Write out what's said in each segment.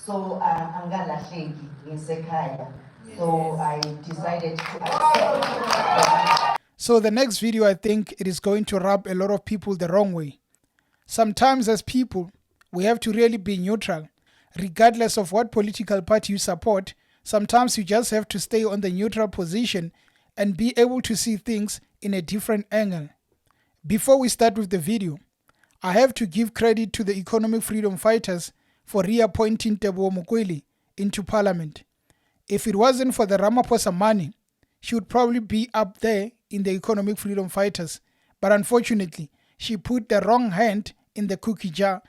So angalahleki ngisekhaya. So I decided to accept. So the next video, I think it is going to rub a lot of people the wrong way. Sometimes as people, we have to really be neutral. Regardless of what political party you support, sometimes you just have to stay on the neutral position and be able to see things in a different angle. Before we start with the video, I have to give credit to the economic freedom fighters for reappointing Teboho Mokwele into parliament. If it wasn't for the Ramaphosa money, she would probably be up there in the economic freedom fighters. But unfortunately, she put the wrong hand in the cookie jar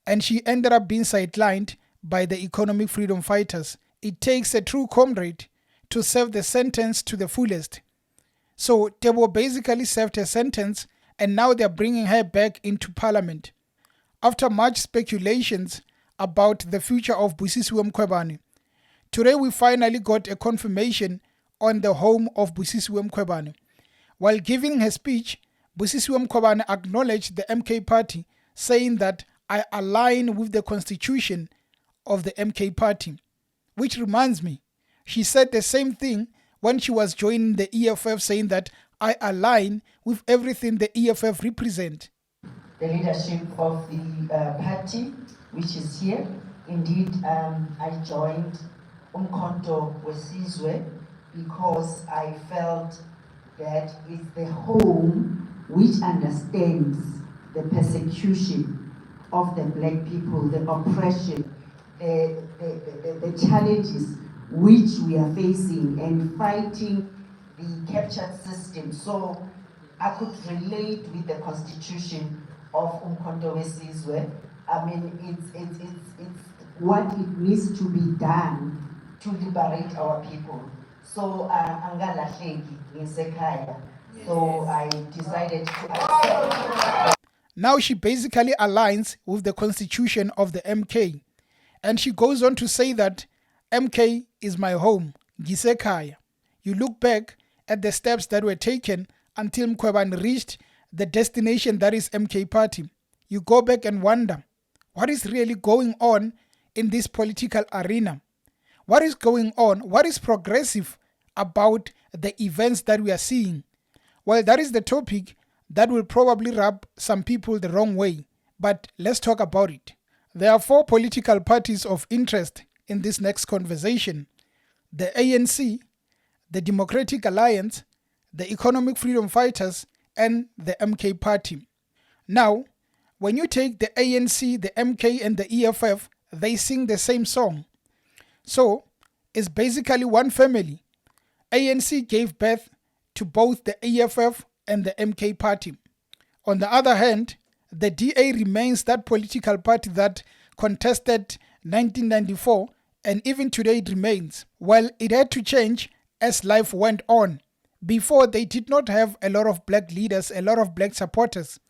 and she ended up being sidelined by the economic freedom fighters. It takes a true comrade to serve the sentence to the fullest. So Teboho basically served her sentence and now they're bringing her back into parliament. After much speculations about the future of Busisiwe Mkhwebane, today we finally got a confirmation on the home of Busisiwe Mkhwebane. While giving her speech, Busisiwe Mkhwebane acknowledged the MK Party, saying that I align with the constitution of the MK Party. Which reminds me, she said the same thing when she was joining the EFF, saying that I align with everything the EFF represent. The leadership of the party, which is here. Indeed, I joined Umkhonto Wesizwe because I felt that it's the home which understands the persecution of the black people, the oppression, the challenges which we are facing and fighting the captured system. So I could relate with the constitution of Umkhonto Wesizwe. I mean, it's what it needs to be done to liberate our people. So angalahleki ngisekhaya. So I decided to accept. Now she basically aligns with the constitution of the MK. And she goes on to say that MK is my home, ngisekhaya. You look back at the steps that were taken until Mkhwebane reached the destination that is MK Party. You go back and wonder, what is really going on in this political arena? What is going on? What is progressive about the events that we are seeing? Well, that is the topic that will probably rub some people the wrong way. But let's talk about it. There are 4 political parties of interest in this next conversation: the ANC, the Democratic Alliance, the Economic Freedom Fighters, and the MK Party. Now, when you take the ANC, the MK, and the EFF, they sing the same song. So, it's basically one family. ANC gave birth to both the EFF and the MK Party. On the other hand, the DA remains that political party that contested 1994 and even today it remains. Well, it had to change as life went on. Before, they did not have a lot of black leaders, a lot of black supporters.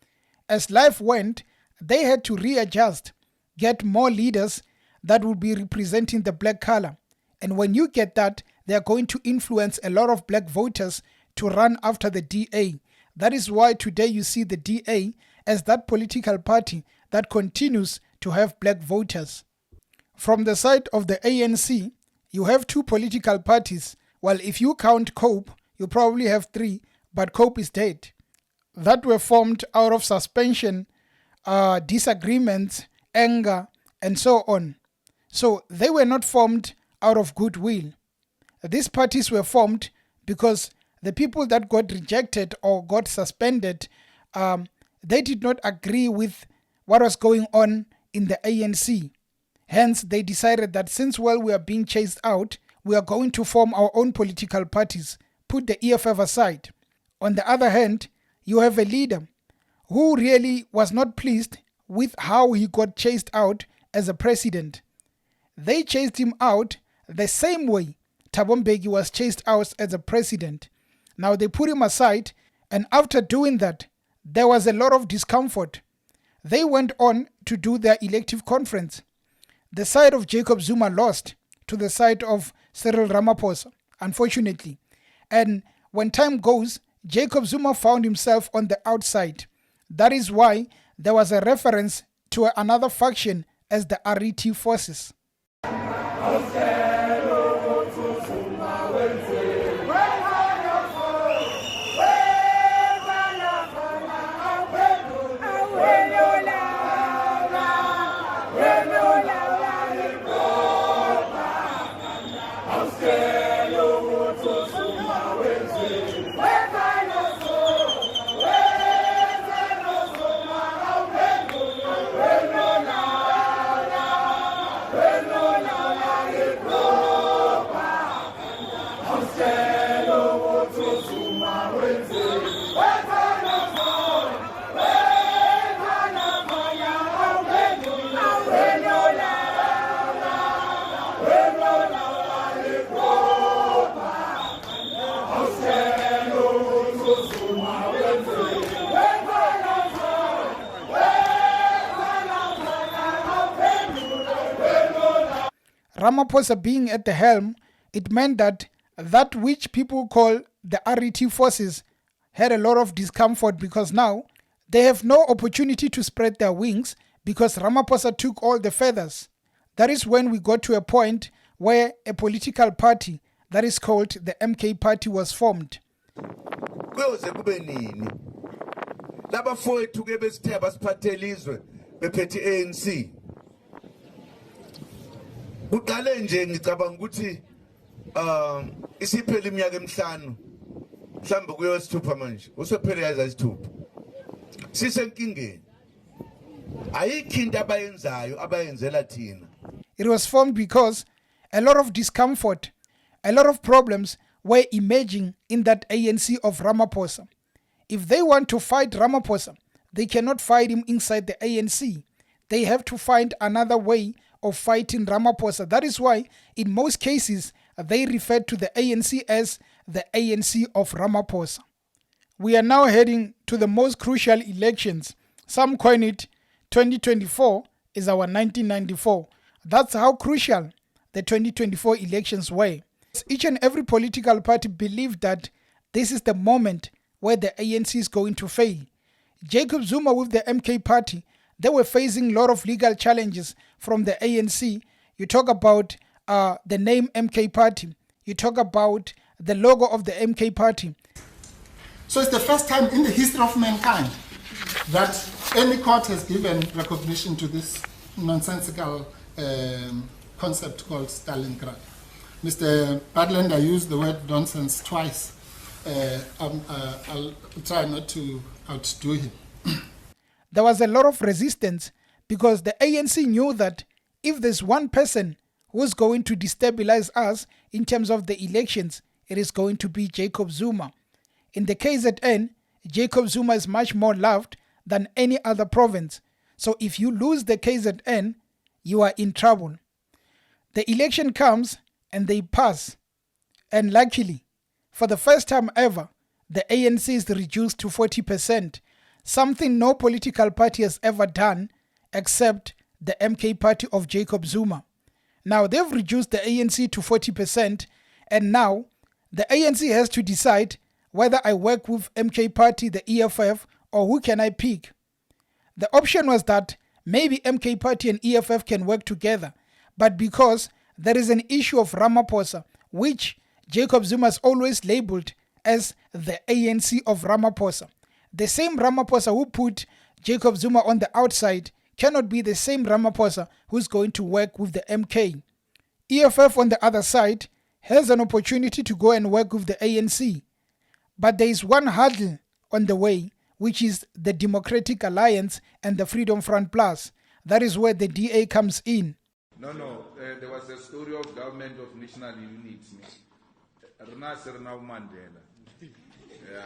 As life went, they had to readjust, get more leaders that would be representing the black color. And when you get that, they are going to influence a lot of black voters to run after the DA. That is why today you see the DA as that political party that continues to have black voters. From the side of the ANC, you have 2 political parties. Well, if you count COPE, you probably have 3, but COPE is dead. That were formed out of suspension, disagreements, anger, and so on. So they were not formed out of goodwill. These parties were formed because the people that got rejected or got suspended, they did not agree with what was going on in the ANC. Hence, they decided that since, well, we are being chased out, we are going to form our own political parties, put the EFF aside. On the other hand, you have a leader who really was not pleased with how he got chased out as a president. They chased him out the same way Thabo Mbeki was chased out as a president. Now they put him aside, and after doing that, there was a lot of discomfort. They went on to do their elective conference. The side of Jacob Zuma lost to the side of Cyril Ramaphosa, unfortunately. And when time goes, Jacob Zuma found himself on the outside. That is why there was a reference to another faction as the RET forces. Ramaphosa being at the helm, it meant that which people call the RET forces had a lot of discomfort because now they have no opportunity to spread their wings because Ramaphosa took all the feathers. That is when we got to a point where a political party that is called the MK Party was formed. Kuyoze kube nini labafowethu ke besithe basiphathele izwe bephethe ANC kuqale nje ngicabanga ukuthi isiphela iminyaka emihlanu mhlambe kuyosithupha manje usephele yaza isithupha sisenkingeni ayikho into abayenzayo abayenzela thina. It was formed because a lot of discomfort, a lot of problems were emerging in that ANC of Ramaphosa. If they want to fight Ramaphosa, they cannot fight him inside the ANC. They have to find another way of fighting Ramaphosa. That is why, in most cases, they refer to the ANC as the ANC of Ramaphosa. We are now heading to the most crucial elections. Some coin it 2024 is our 1994. That's how crucial the 2024 elections were. Each and every political party believed that this is the moment where the ANC is going to fail. Jacob Zuma with the MK Party, they were facing a lot of legal challenges from the ANC. You talk about the name MK Party. You talk about the logo of the MK Party. So it's the first time in the history of mankind that any court has given recognition to this nonsensical concept called Stalingrad. Mr. Badlander used the word nonsense twice. I'll try not to outdo him. There was a lot of resistance because the ANC knew that if there's one person who's going to destabilize us in terms of the elections, it is going to be Jacob Zuma. In the KZN, Jacob Zuma is much more loved than any other province. So if you lose the KZN, you are in trouble. The election comes and they pass. And luckily, for the first time ever, the ANC is reduced to 40%, something no political party has ever done except the MK Party of Jacob Zuma. Now they've reduced the ANC to 40%, and now the ANC has to decide whether I work with MK Party, the EFF, or who can I pick. The option was that maybe MK Party and EFF can work together, but because there is an issue of Ramaphosa, which Jacob Zuma has always labeled as the ANC of Ramaphosa. The same Ramaphosa who put Jacob Zuma on the outside cannot be the same Ramaphosa who's going to work with the MK. EFF on the other side has an opportunity to go and work with the ANC. But there is one hurdle on the way, which is the Democratic Alliance and the Freedom Front Plus. That is where the DA comes in. No, there was a story of government of national unity. Mandela. Yeah,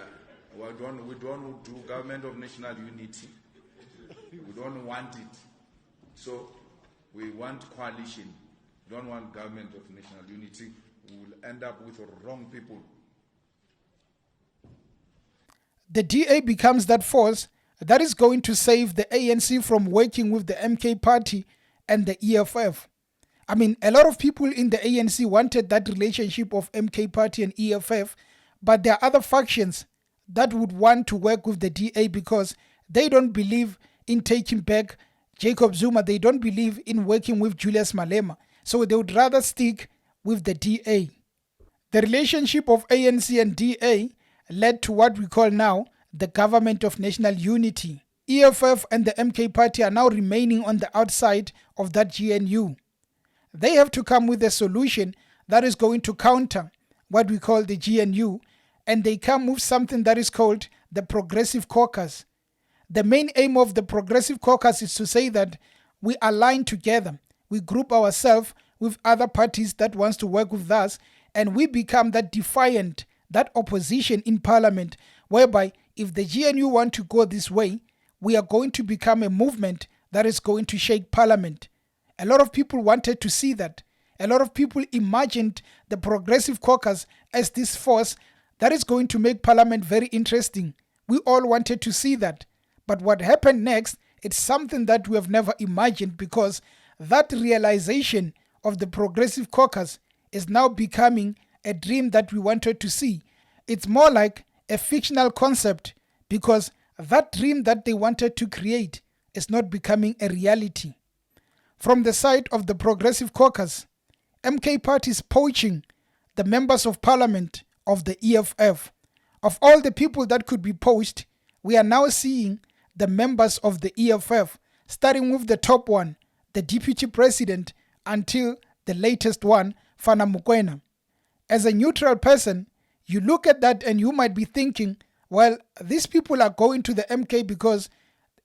we don't do government of national unity. We don't want it. So we want coalition. We don't want government of national unity. We will end up with wrong people. The DA becomes that force that is going to save the ANC from working with the MK Party and the EFF. I mean, a lot of people in the ANC wanted that relationship of MK Party and EFF, but there are other factions that would want to work with the DA because they don't believe in taking back Jacob Zuma. They don't believe in working with Julius Malema. so they would rather stick with the DA. The relationship of ANC and DA led to what we call now the Government of National Unity. EFF and the MK Party are now remaining on the outside of that GNU. They have to come with a solution that is going to counter what we call the GNU, and they come with something that is called the Progressive Caucus. The main aim of the Progressive Caucus is to say that we align together, we group ourselves with other parties that wants to work with us, and we become that defiant, that opposition in parliament, whereby if the GNU want to go this way, we are going to become a movement that is going to shake parliament. A lot of people wanted to see that. A lot of people imagined the Progressive Caucus as this force that is going to make parliament very interesting. We all wanted to see that. But what happened next, it's something that we have never imagined, because that realization of the Progressive Caucus is now becoming a dream that we wanted to see. It's more like a fictional concept, because that dream that they wanted to create is not becoming a reality. From the side of the Progressive Caucus, MK Party is poaching the members of parliament of the EFF. Of all the people that could be poached, we are now seeing the members of the EFF, starting with the top one, the deputy president, until the latest one, Fana Mokoena. As a neutral person, you look at that and you might be thinking, well, these people are going to the MK because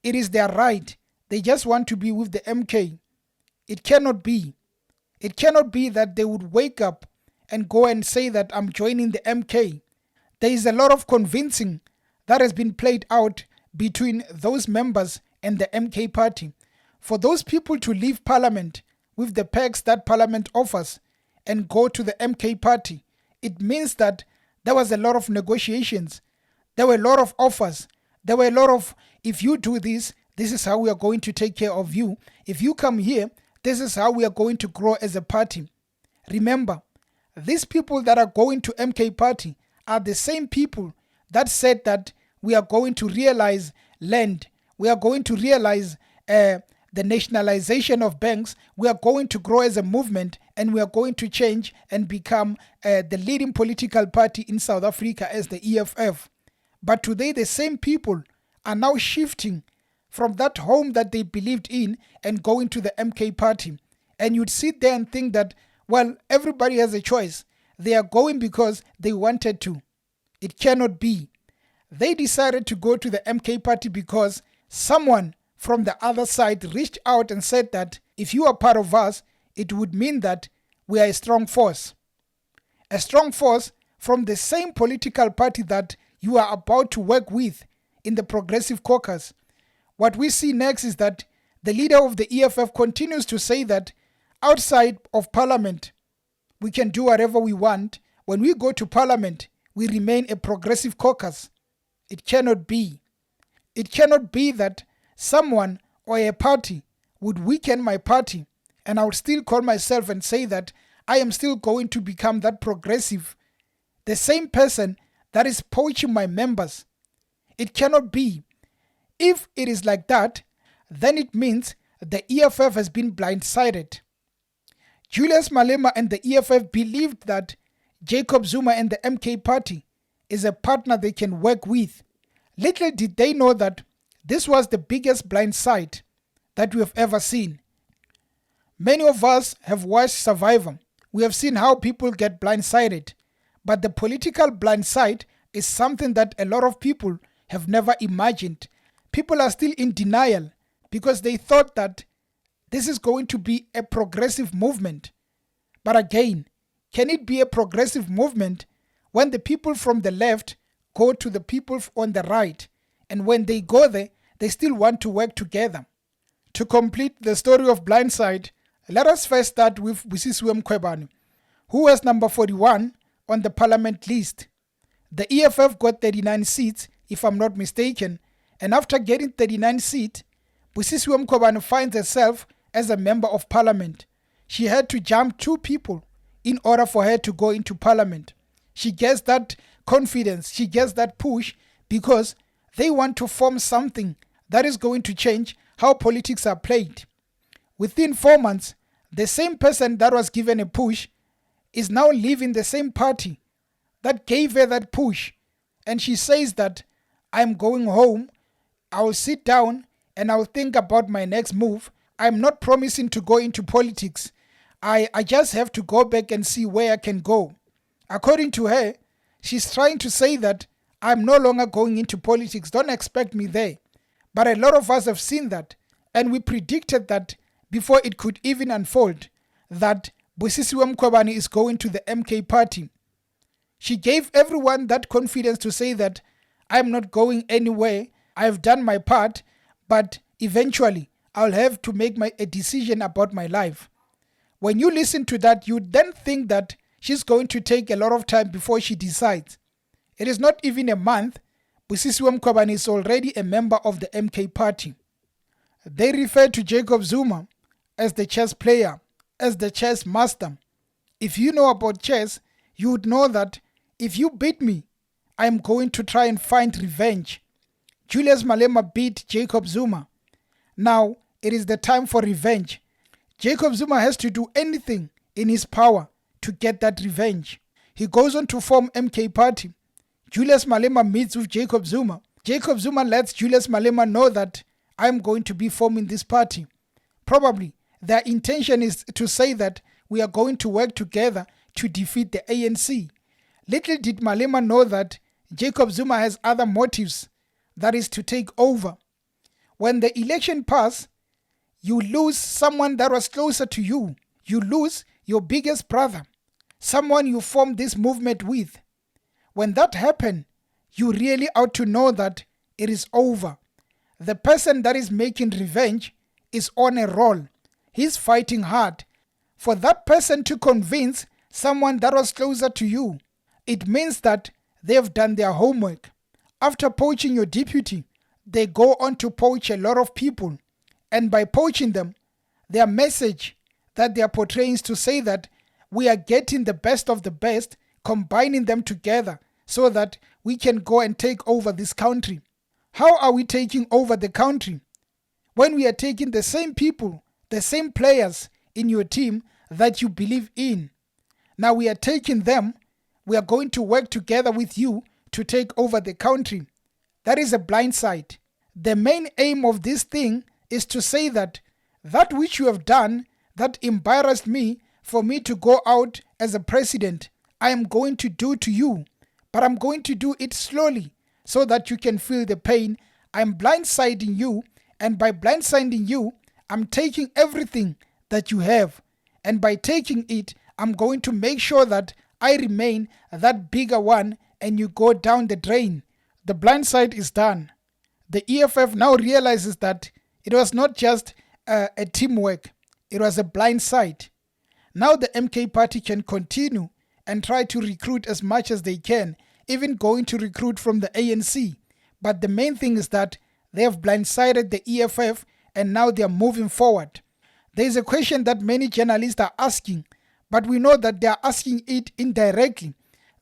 it is their right. They just want to be with the MK. It cannot be. It cannot be that they would wake up and go and say that I'm joining the MK. There is a lot of convincing that has been played out between those members and the MK Party. For those people to leave parliament with the perks that parliament offers and go to the MK Party, it means that there was a lot of negotiations. There were a lot of offers. There were a lot of, if you do this, this is how we are going to take care of you. If you come here, this is how we are going to grow as a party. Remember, these people that are going to MK Party are the same people that said that we are going to realize land. We are going to realize the nationalization of banks. We are going to grow as a movement, and we are going to change and become the leading political party in South Africa as the EFF. But today, the same people are now shifting from that home that they believed in and going to the MK Party. And you'd sit there and think that, well, everybody has a choice. They are going because they wanted to. It cannot be. They decided to go to the MK Party because someone from the other side reached out and said that if you are part of us, it would mean that we are a strong force. A strong force from the same political party that you are about to work with in the Progressive Caucus. What we see next is that the leader of the EFF continues to say that outside of parliament, we can do whatever we want. When we go to parliament, we remain a Progressive Caucus. It cannot be. It cannot be that someone or a party would weaken my party and I would still call myself and say that I am still going to become that progressive. The same person that is poaching my members. It cannot be. If it is like that, then it means the EFF has been blindsided. Julius Malema and the EFF believed that Jacob Zuma and the MK Party is a partner they can work with. Little did they know that this was the biggest blindside that we have ever seen. Many of us have watched Survivor. We have seen how people get blindsided. But the political blindside is something that a lot of people have never imagined. People are still in denial because they thought that this is going to be a progressive movement. But again, can it be a progressive movement when the people from the left go to the people on the right, and when they go there, they still want to work together? To complete the story of blindside, let us first start with Busisiwe Mkhwebane, who was number 41 on the parliament list. The EFF got 39 seats, if I'm not mistaken, and after getting 39 seats, Busisiwe Mkhwebane finds herself as a member of parliament. She had to jump 2 people in order for her to go into parliament. She gets that confidence, she gets that push because they want to form something that is going to change how politics are played. Within 4 months, The same person that was given a push is now leaving the same party that gave her that push. And she says that I'm going home, I'll sit down and I'll think about my next move. I'm not promising to go into politics. I just have to go back and see where I can go. According to her, she's trying to say that I'm no longer going into politics. Don't expect me there. But a lot of us have seen that. And we predicted that before it could even unfold, that Busisiwe Mkhwebane is going to the MK Party. She gave everyone that confidence to say that I'm not going anywhere. I've done my part, but eventually I'll have to make a decision about my life. When you listen to that, you then think that she's going to take a lot of time before she decides. It is not even a month. Busisiwe Mkhwebane is already a member of the MK Party. They refer to Jacob Zuma as the chess player, as the chess master. If you know about chess, you would know that if you beat me, I am going to try and find revenge. Julius Malema beat Jacob Zuma. Now it is the time for revenge. Jacob Zuma has to do anything in his power to get that revenge. He goes on to form MK Party. Julius Malema meets with Jacob Zuma. Jacob Zuma lets Julius Malema know that I'm going to be forming this party. Probably their intention is to say that we are going to work together to defeat the ANC. Little did Malema know that Jacob Zuma has other motives, that is to take over. When the election passes, you lose someone that was closer to you. You lose your biggest brother, someone you formed this movement with. When that happens, you really ought to know that it is over. The person that is making revenge is on a roll. He's fighting hard. For that person to convince someone that was closer to you, it means that they've done their homework. After poaching your deputy, they go on to poach a lot of people. And by poaching them, their message that they are portraying is to say that we are getting the best of the best, combining them together so that we can go and take over this country. How are we taking over the country? When we are taking the same people, the same players in your team that you believe in. Now we are taking them, we are going to work together with you to take over the country. That is a blind side. The main aim of this thing is to say that that which you have done that embarrassed me for me to go out as a president, I am going to do to you, but I'm going to do it slowly so that you can feel the pain. I'm blindsiding you, and by blindsiding you, I'm taking everything that you have, and by taking it, I'm going to make sure that I remain that bigger one and you go down the drain. The blind side is done. The EFF now realizes that it was not just a teamwork, it was a blind side. Now the MK Party can continue and try to recruit as much as they can, even going to recruit from the ANC. But the main thing is that they have blindsided the EFF and now they are moving forward. There is a question that many journalists are asking, but we know that they are asking it indirectly.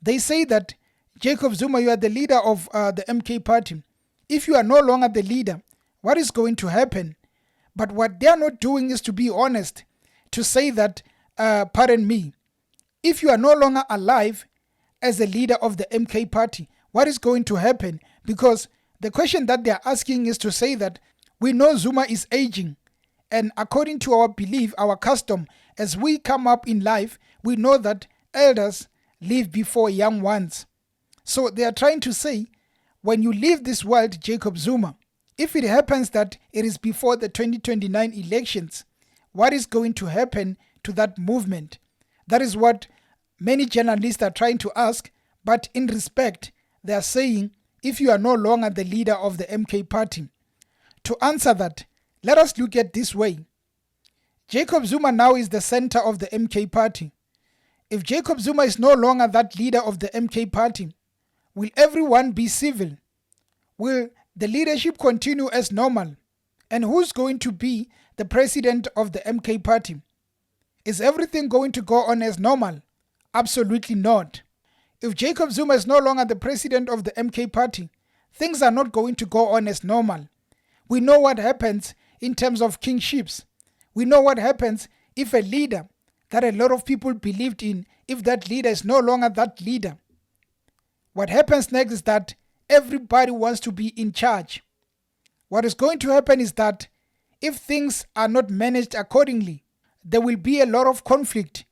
They say that, Jacob Zuma, you are the leader of the MK Party. If you are no longer the leader, what is going to happen? But what they are not doing is to be honest, to say that, pardon me, if you are no longer alive as a leader of the MK Party, what is going to happen? Because the question that they are asking is to say that we know Zuma is aging. And according to our belief, our custom, as we come up in life, we know that elders live before young ones. So they are trying to say, when you leave this world, Jacob Zuma, if it happens that it is before the 2029 elections, what is going to happen to that movement? That is what many journalists are trying to ask, but in respect, they are saying, if you are no longer the leader of the MK Party. To answer that, let us look at this way. Jacob Zuma now is the center of the MK Party. If Jacob Zuma is no longer that leader of the MK Party, will everyone be civil? Will the leadership continue as normal? And who's going to be the president of the MK Party? Is everything going to go on as normal? Absolutely not. If Jacob Zuma is no longer the president of the MK Party, things are not going to go on as normal. We know what happens in terms of kingships. We know what happens if a leader that a lot of people believed in, if that leader is no longer that leader, what happens next is that everybody wants to be in charge. What is going to happen is that if things are not managed accordingly, there will be a lot of conflict